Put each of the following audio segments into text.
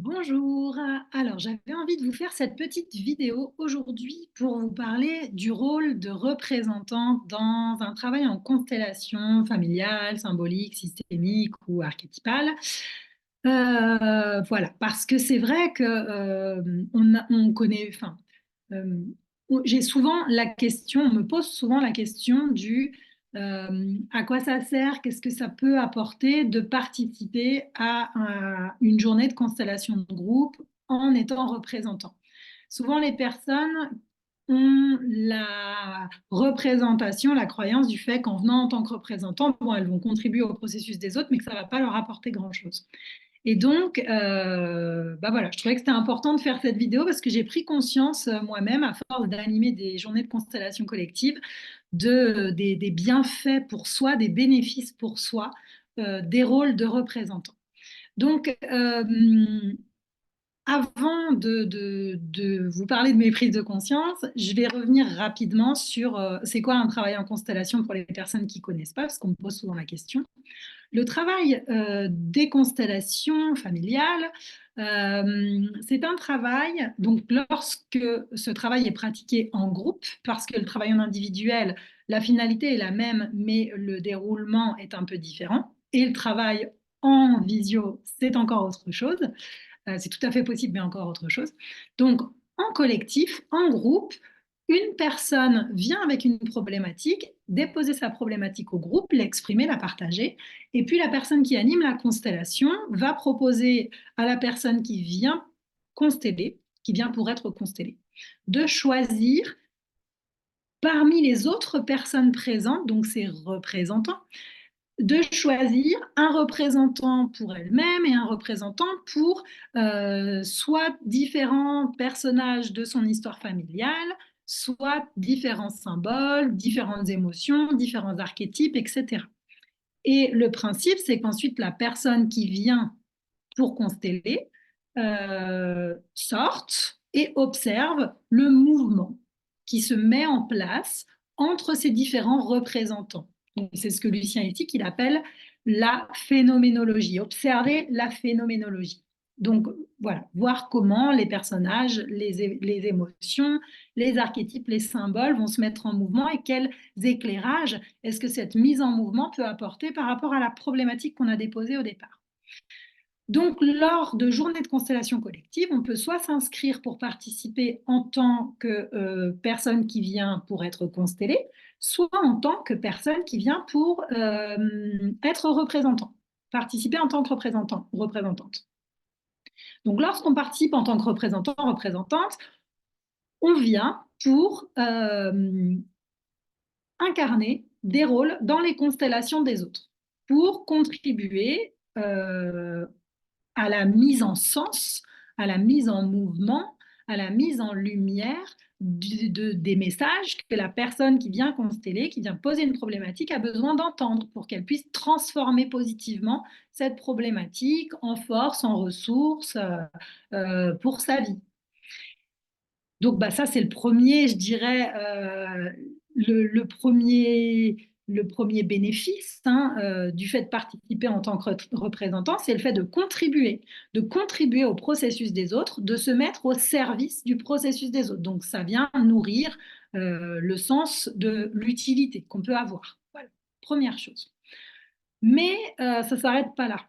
Bonjour, alors j'avais envie de vous faire cette petite vidéo aujourd'hui pour vous parler du rôle de représentant dans un travail en constellation familiale, symbolique, systémique ou archétypale. Voilà, parce que c'est vrai que on connaît, enfin, euh, j'ai souvent la question, on me pose souvent la question du à quoi ça sert, qu'est-ce que ça peut apporter de participer à une journée de constellation de groupe en étant représentant. Souvent, les personnes ont la représentation, la croyance du fait qu'en venant en tant que représentant, bon, elles vont contribuer au processus des autres, mais que ça ne va pas leur apporter grand-chose. Et donc, bah voilà, je trouvais que c'était important de faire cette vidéo parce que j'ai pris conscience moi-même, à force d'animer des journées de constellation collective, des bienfaits pour soi, des bénéfices pour soi, des rôles de représentants. Donc, avant de vous parler de mes prises de conscience, je vais revenir rapidement sur c'est quoi un travail en constellation pour les personnes qui ne connaissent pas, parce qu'on me pose souvent la question. Le travail des constellations familiales, c'est un travail, donc lorsque ce travail est pratiqué en groupe, parce que le travail en individuel, la finalité est la même, mais le déroulement est un peu différent, et le travail en visio, c'est encore autre chose. C'est tout à fait possible, mais encore autre chose. Donc, en collectif, en groupe, une personne vient avec une problématique, déposer sa problématique au groupe, l'exprimer, la partager, et puis la personne qui anime la constellation va proposer à la personne qui vient consteller, qui vient pour être constellée, de choisir parmi les autres personnes présentes, donc ses représentants, de choisir un représentant pour elle-même et un représentant pour soit différents personnages de son histoire familiale, soit différents symboles, différentes émotions, différents archétypes, etc. Et le principe, c'est qu'ensuite, la personne qui vient pour consteller sorte et observe le mouvement qui se met en place entre ces différents représentants. C'est ce que Lucien Ethique il appelle la phénoménologie, observer la phénoménologie. Donc voilà, voir comment les personnages, les émotions, les archétypes, les symboles vont se mettre en mouvement et quels éclairages est-ce que cette mise en mouvement peut apporter par rapport à la problématique qu'on a déposée au départ. Donc, lors de journées de constellation collective, on peut soit s'inscrire pour participer en tant que personne qui vient pour être constellée, soit en tant que personne qui vient pour être représentant, participer en tant que représentant, représentante. Donc, lorsqu'on participe en tant que représentant, représentante, on vient pour incarner des rôles dans les constellations des autres, pour contribuer à la mise en sens, à la mise en mouvement, à la mise en lumière des messages que la personne qui vient consteller, qui vient poser une problématique, a besoin d'entendre pour qu'elle puisse transformer positivement cette problématique en force, en ressources pour sa vie. Donc, bah, ça, c'est le premier, je dirais, le premier bénéfice du fait de participer en tant que représentant, c'est le fait de contribuer au processus des autres, de se mettre au service du processus des autres. Donc, ça vient nourrir le sens de l'utilité qu'on peut avoir. Voilà, première chose. Mais ça ne s'arrête pas là.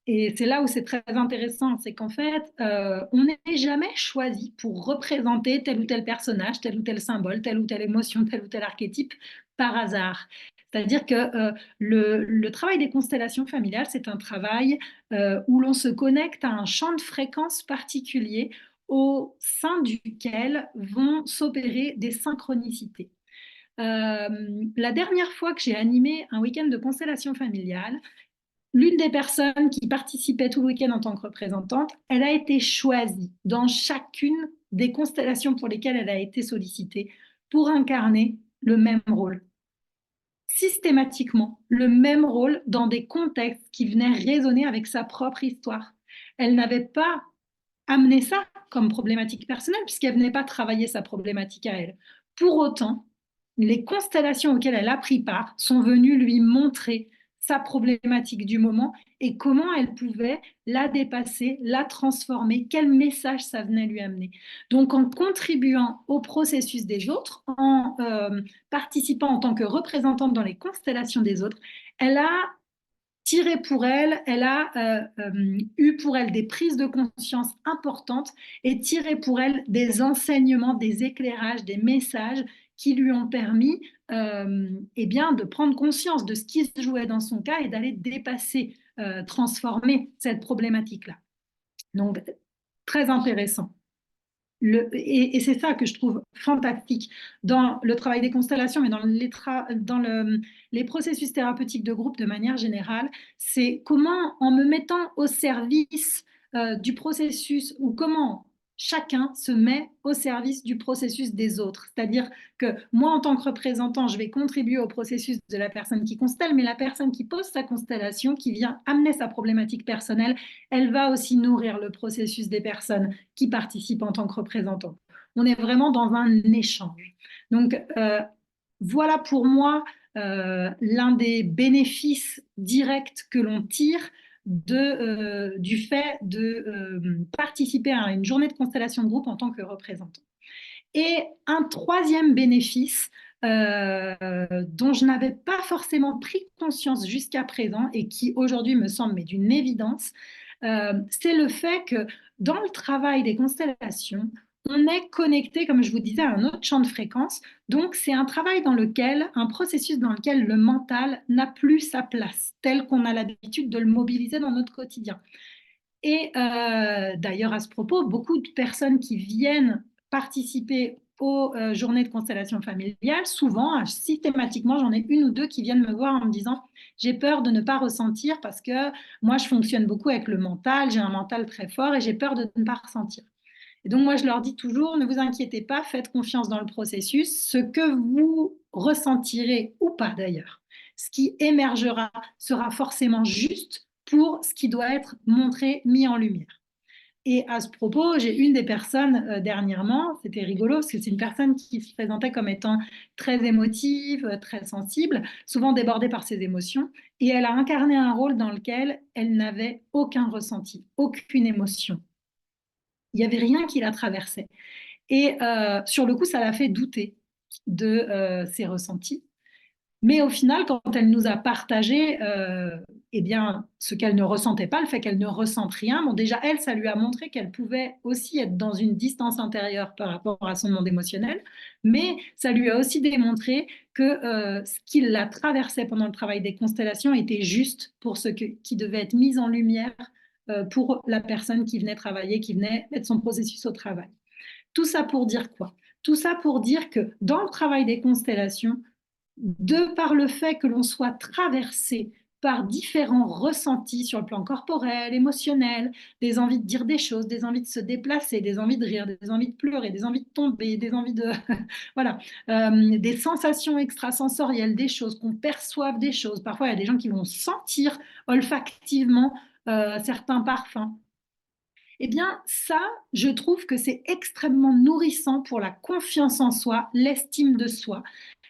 Et c'est là où c'est très intéressant, c'est qu'en fait, on n'est jamais choisi pour représenter tel ou tel personnage, tel ou tel symbole, telle ou telle émotion, tel ou tel archétype par hasard. C'est-à-dire que le travail des constellations familiales, c'est un travail où l'on se connecte à un champ de fréquence particulier au sein duquel vont s'opérer des synchronicités. La dernière fois que j'ai animé un week-end de constellation familiale, l'une des personnes qui participait tout le week-end en tant que représentante, elle a été choisie dans chacune des constellations pour lesquelles elle a été sollicitée pour incarner le même rôle. Systématiquement, le même rôle dans des contextes qui venaient résonner avec sa propre histoire. Elle n'avait pas amené ça comme problématique personnelle puisqu'elle ne venait pas travailler sa problématique à elle. Pour autant, les constellations auxquelles elle a pris part sont venues lui montrer sa problématique du moment et comment elle pouvait la dépasser, la transformer, quel message ça venait lui amener. Donc en contribuant au processus des autres, en participant en tant que représentante dans les constellations des autres, elle a tiré pour elle, elle a eu pour elle des prises de conscience importantes et tiré pour elle des enseignements, des éclairages, des messages qui lui ont permis eh bien, de prendre conscience de ce qui se jouait dans son cas et d'aller dépasser, transformer cette problématique-là. Donc, très intéressant. Et c'est ça que je trouve fantastique dans le travail des constellations, mais dans les processus thérapeutiques de groupe de manière générale, c'est comment, en me mettant au service du processus, ou comment chacun se met au service du processus des autres. C'est-à-dire que moi, en tant que représentant, je vais contribuer au processus de la personne qui constelle, mais la personne qui pose sa constellation, qui vient amener sa problématique personnelle, elle va aussi nourrir le processus des personnes qui participent en tant que représentants. On est vraiment dans un échange. Donc, voilà pour moi l'un des bénéfices directs que l'on tire du fait de participer à une journée de constellation de groupe en tant que représentant. Et un troisième bénéfice dont je n'avais pas forcément pris conscience jusqu'à présent et qui aujourd'hui me semble mais d'une évidence, c'est le fait que dans le travail des constellations, on est connecté, comme je vous disais, à un autre champ de fréquence. Donc, c'est un travail dans lequel, un processus dans lequel le mental n'a plus sa place, tel qu'on a l'habitude de le mobiliser dans notre quotidien. Et d'ailleurs, à ce propos, beaucoup de personnes qui viennent participer aux journées de constellation familiale, souvent, systématiquement, j'en ai une ou deux qui viennent me voir en me disant j'ai peur de ne pas ressentir parce que moi, je fonctionne beaucoup avec le mental, j'ai un mental très fort et j'ai peur de ne pas ressentir. Et donc, moi, je leur dis toujours, ne vous inquiétez pas, faites confiance dans le processus. Ce que vous ressentirez ou pas d'ailleurs, ce qui émergera sera forcément juste pour ce qui doit être montré, mis en lumière. Et à ce propos, j'ai une des personnes dernièrement, c'était rigolo, parce que c'est une personne qui se présentait comme étant très émotive, très sensible, souvent débordée par ses émotions, et elle a incarné un rôle dans lequel elle n'avait aucun ressenti, aucune émotion. Il n'y avait rien qui la traversait. Et sur le coup, ça l'a fait douter de ses ressentis. Mais au final, quand elle nous a partagé eh bien, ce qu'elle ne ressentait pas, le fait qu'elle ne ressente rien, bon, déjà, elle, ça lui a montré qu'elle pouvait aussi être dans une distance intérieure par rapport à son monde émotionnel, mais ça lui a aussi démontré que ce qui la traversait pendant le travail des constellations était juste pour qui devait être mis en lumière pour la personne qui venait travailler, qui venait mettre son processus au travail. Tout ça pour dire quoi? Tout ça pour dire que dans le travail des constellations, de par le fait que l'on soit traversé par différents ressentis sur le plan corporel, émotionnel, des envies de dire des choses, des envies de se déplacer, des envies de rire, des envies de pleurer, des envies de tomber, des envies de... voilà, des sensations extrasensorielles, des choses, qu'on perçoive des choses. Parfois, il y a des gens qui vont sentir olfactivement certains parfums. Eh bien, ça, je trouve que c'est extrêmement nourrissant pour la confiance en soi, l'estime de soi,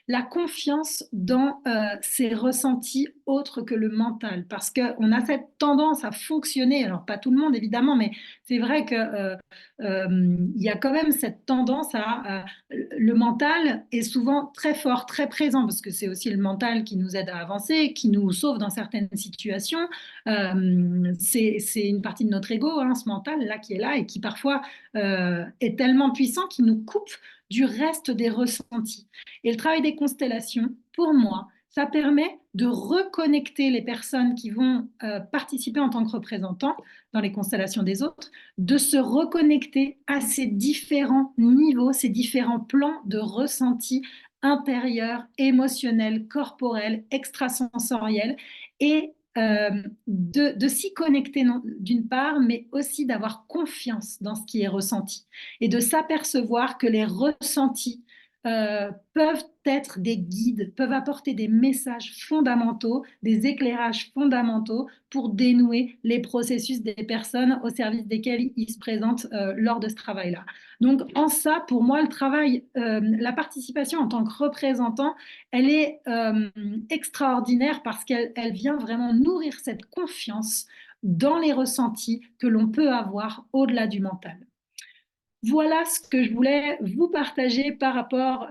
la confiance dans ses ressentis autres que le mental. Parce qu'on a cette tendance à fonctionner, alors pas tout le monde évidemment, mais c'est vrai qu'il y a quand même cette tendance à... le mental est souvent très fort, très présent, parce que c'est aussi le mental qui nous aide à avancer, qui nous sauve dans certaines situations. C'est une partie de notre ego, hein, ce mental-là qui est là et qui parfois est tellement puissant qu'il nous coupe du reste des ressentis. Et le travail des constellations, pour moi, ça permet de reconnecter les personnes qui vont participer en tant que représentants dans les constellations des autres, de se reconnecter à ces différents niveaux, ces différents plans de ressenti intérieur, émotionnel, corporel, extrasensoriel, et de s'y connecter d'une part, mais aussi d'avoir confiance dans ce qui est ressenti et de s'apercevoir que les ressentis peuvent être des guides, peuvent apporter des messages fondamentaux, des éclairages fondamentaux pour dénouer les processus des personnes au service desquelles ils se présentent lors de ce travail-là. Donc, en ça, pour moi, le travail, la participation en tant que représentant, elle est extraordinaire parce qu'elle vient vraiment nourrir cette confiance dans les ressentis que l'on peut avoir au-delà du mental. Voilà ce que je voulais vous partager par rapport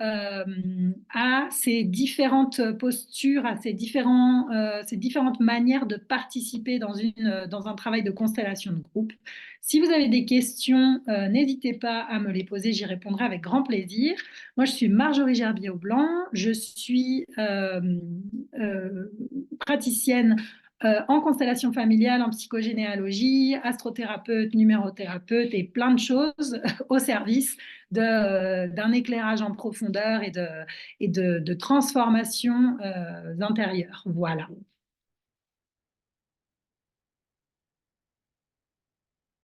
à ces différentes postures, à ces différentes manières de participer dans un travail de constellation de groupe. Si vous avez des questions, n'hésitez pas à me les poser, j'y répondrai avec grand plaisir. Moi, je suis Marjorie Gerbier-Aublanc, je suis praticienne en constellation familiale, en psychogénéalogie, astrothérapeute, numérothérapeute et plein de choses au service d'un éclairage en profondeur et de transformation intérieure. Voilà.